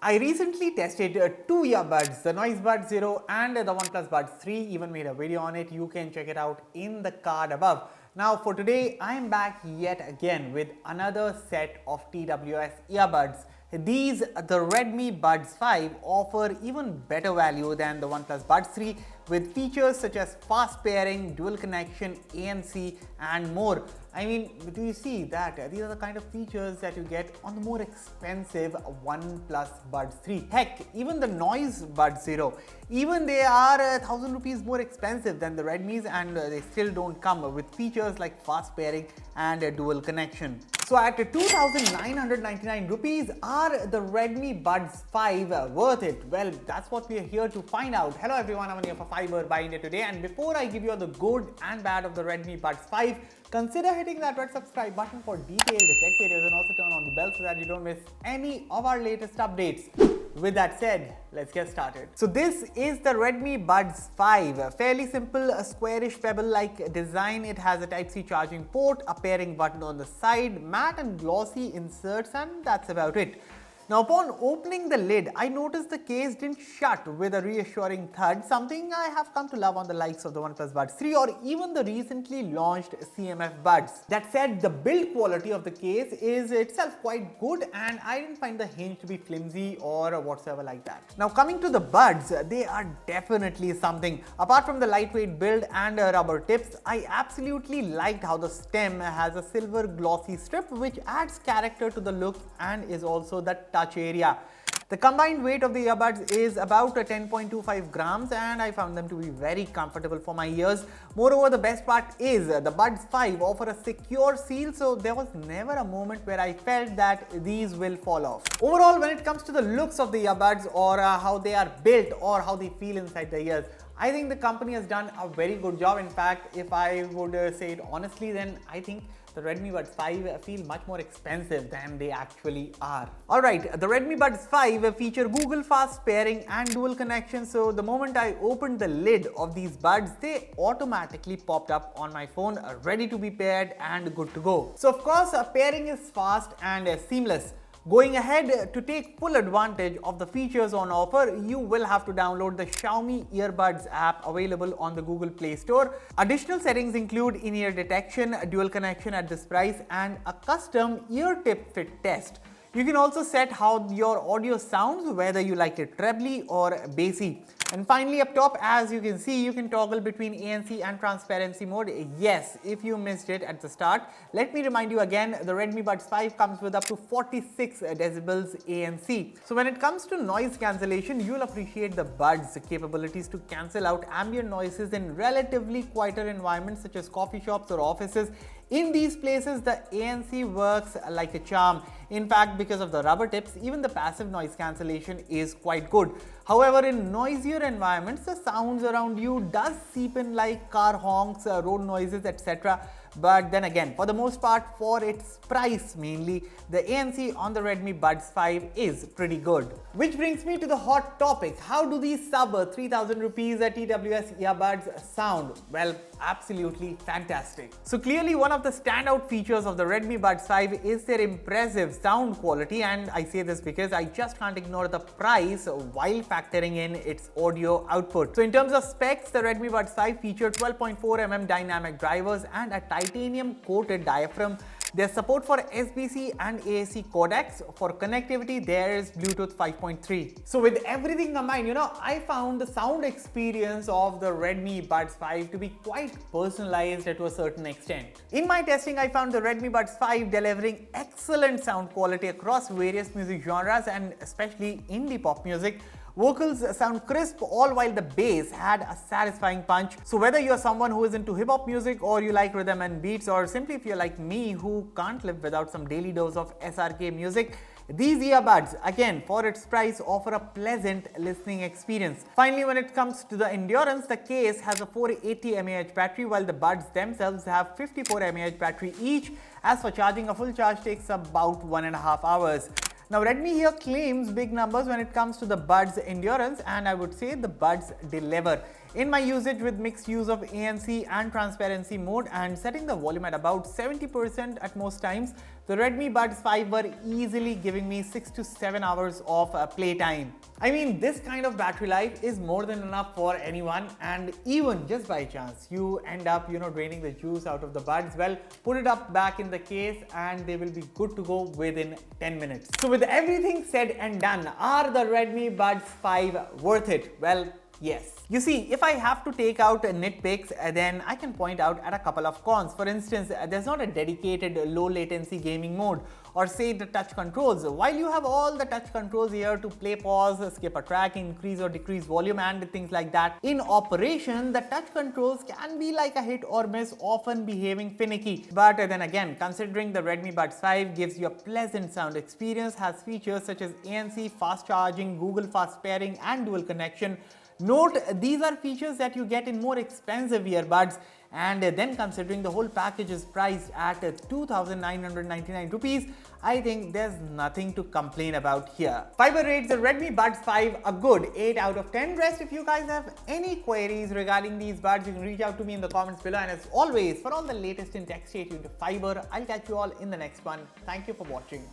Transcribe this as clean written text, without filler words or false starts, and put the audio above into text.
I recently tested two earbuds, the Noise Buds Zero and the OnePlus Buds 3, even made a video on it. You can check it out in the card above. Now for today, I am back yet again with another set of TWS earbuds. These, the Redmi Buds 5, offer even better value than the OnePlus Buds 3 with features such as fast pairing, dual connection, ANC and more. I mean, do you see that? These are the kind of features that you get on the more expensive OnePlus Buds 3. Heck, even the Noise Buds Zero, even they are 1,000 rupees more expensive than the Redmi's, and they still don't come with features like fast pairing and a dual connection. So at 2,999 rupees, are the Redmi Buds 5 worth it? Well, that's what we are here to find out. Hello everyone, I'm here for Fiiber by India today, and before I give you all the good and bad of the Redmi Buds 5, consider hitting that red subscribe button for detailed tech videos and also turn on the bell so that you don't miss any of our latest updates. With that said, let's get started. So this is the Redmi Buds 5. A fairly simple, a squarish pebble-like design. It has a Type-C charging port, a pairing button on the side, matte and glossy inserts, and that's about it. Now upon opening the lid, I noticed the case didn't shut with a reassuring thud, something I have come to love on the likes of the OnePlus Buds 3 or even the recently launched CMF Buds. That said, the build quality of the case is itself quite good, and I didn't find the hinge to be flimsy or whatsoever like that. Now coming to the Buds, they are definitely something. Apart from the lightweight build and rubber tips, I absolutely liked how the stem has a silver glossy strip which adds character to the look and is also the touch area. The combined weight of the earbuds is about 10.25 grams, and I found them to be very comfortable for my ears. Moreover, the best part is the Buds 5 offer a secure seal, so there was never a moment where I felt that these will fall off. Overall, when it comes to the looks of the earbuds or how they are built or how they feel inside the ears, I think the company has done a very good job. In fact, if I would say it honestly, then I think the Redmi Buds 5 feel much more expensive than they actually are. Alright, the Redmi Buds 5 feature Google Fast Pairing and dual connection, so the moment I opened the lid of these buds, they automatically popped up on my phone, ready to be paired and good to go. So of course, pairing is fast and seamless. Going ahead, to take full advantage of the features on offer, you will have to download the Xiaomi Earbuds app available on the Google Play Store. Additional settings include in-ear detection, dual connection at this price, and a custom ear tip fit test. You can also set how your audio sounds, whether you like it trebly or bassy. And finally, up top, as you can see, you can toggle between ANC and transparency mode. Yes, if you missed it at the start, let me remind you again, the Redmi Buds 5 comes with up to 46 decibels ANC. So when it comes to noise cancellation, you'll appreciate the Buds' capabilities to cancel out ambient noises in relatively quieter environments such as coffee shops or offices. In these places, the ANC works like a charm. In fact, because of the rubber tips, even the passive noise cancellation is quite good. However, in noisier environments, the sounds around you does seep in like car honks, road noises, etc. But then again, for the most part, for its price mainly, the ANC on the Redmi Buds 5 is pretty good. Which brings me to the hot topic. How do these sub 3,000 rupees TWS earbuds sound? Well, absolutely fantastic. So clearly one of the standout features of the Redmi Buds 5 is their impressive sound quality, and I say this because I just can't ignore the price while factoring in its audio output. So in terms of specs, the Redmi Buds 5 feature 12.4mm dynamic drivers and a titanium coated diaphragm. There's support for SBC and AAC codecs. For connectivity, there is Bluetooth 5.3. So with everything combined, I found the sound experience of the Redmi Buds 5 to be quite personalized to a certain extent. In my testing, I found the Redmi Buds 5 delivering excellent sound quality across various music genres and especially indie pop music. Vocals sound crisp, all while the bass had a satisfying punch. So whether you're someone who is into hip-hop music or you like rhythm and beats, or simply if you're like me who can't live without some daily dose of SRK music, these earbuds, again, for its price, offer a pleasant listening experience. Finally, when it comes to the endurance, the case has a 480 mAh battery, while the buds themselves have 54 mAh battery each. As for charging, a full charge takes about 1.5 hours. Now Redmi here claims big numbers when it comes to the Buds endurance, and I would say the Buds deliver. In my usage with mixed use of ANC and transparency mode and setting the volume at about 70% at most times, the Redmi Buds 5 were easily giving me 6 to 7 hours of playtime. I mean, this kind of battery life is more than enough for anyone, and even just by chance you end up draining the juice out of the buds, well, put it up back in the case and they will be good to go within 10 minutes. So with everything said and done, are the Redmi Buds 5 worth it? Well, yes. You see, if I have to take out nitpicks, then I can point out at a couple of cons. For instance, there's not a dedicated low latency gaming mode, or say the touch controls. While you have all the touch controls here to play, pause, skip a track, increase or decrease volume and things like that, in operation, the touch controls can be like a hit or miss, often behaving finicky. But then again, considering the Redmi Buds 5 gives you a pleasant sound experience, has features such as ANC, fast charging, Google fast pairing and dual connection. Note, these are features that you get in more expensive earbuds, and then considering the whole package is priced at 2,999 rupees, I think there's nothing to complain about here. Fiiber rates the Redmi Buds 5 a good 8 out of 10. Rest, if you guys have any queries regarding these buds, you can reach out to me in the comments below, and as always, for all the latest in tech, stay tuned to Fiiber. I'll catch you all in the next one. Thank you for watching.